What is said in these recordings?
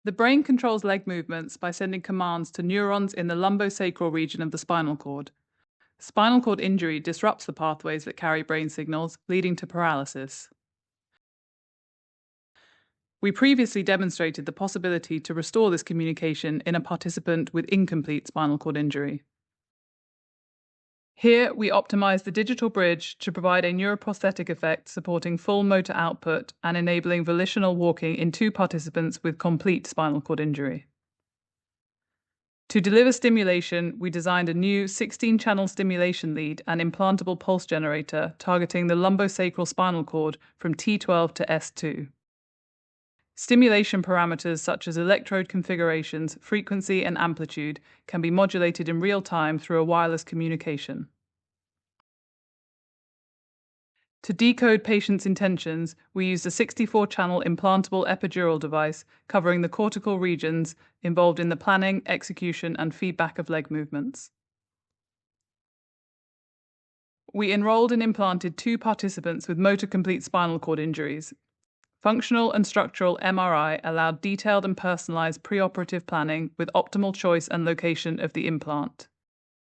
The brain controls leg movements by sending commands to neurons in the lumbosacral region of the spinal cord. Spinal cord injury disrupts the pathways that carry brain signals, leading to paralysis. We previously demonstrated the possibility to restore this communication in a participant with incomplete spinal cord injury. Here, we optimize the digital bridge to provide a neuroprosthetic effect supporting full motor output and enabling volitional walking in 2 participants with complete spinal cord injury. To deliver stimulation, we designed a new 16-channel stimulation lead and implantable pulse generator targeting the lumbosacral spinal cord from T12 to S2. Stimulation parameters such as electrode configurations, frequency, and amplitude can be modulated in real time through a wireless communication. To decode patients' intentions, we used a 64-channel implantable epidural device covering the cortical regions involved in the planning, execution, and feedback of leg movements. We enrolled and implanted 2 participants with motor-complete spinal cord injuries. Functional and structural MRI allowed detailed and personalized preoperative planning with optimal choice and location of the implant.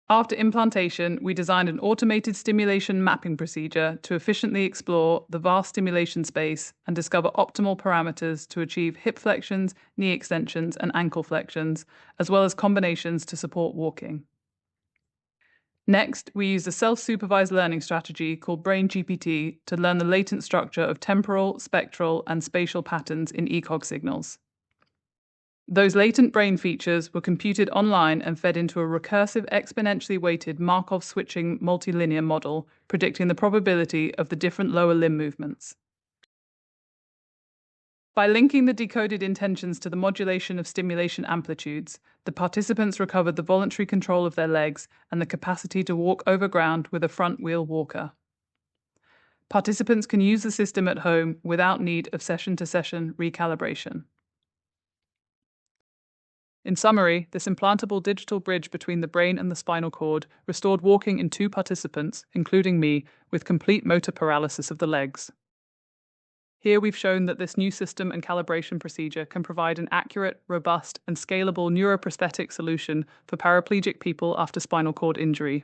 After implantation, we designed an automated stimulation mapping procedure to efficiently explore the vast stimulation space and discover optimal parameters to achieve hip flexions, knee extensions, and ankle flexions, as well as combinations to support walking. Next, we used a self-supervised learning strategy called Brain GPT to learn the latent structure of temporal, spectral, and spatial patterns in ECOG signals. Those latent brain features were computed online and fed into a recursive exponentially weighted Markov switching multilinear model, predicting the probability of the different lower limb movements. By linking the decoded intentions to the modulation of stimulation amplitudes, the participants recovered the voluntary control of their legs and the capacity to walk over ground with a front wheel walker. Participants can use the system at home without need of session-to-session recalibration. In summary, this implantable digital bridge between the brain and the spinal cord restored walking in 2 participants, including me, with complete motor paralysis of the legs. Here we've shown that this new system and calibration procedure can provide an accurate, robust, and scalable neuroprosthetic solution for paraplegic people after spinal cord injury.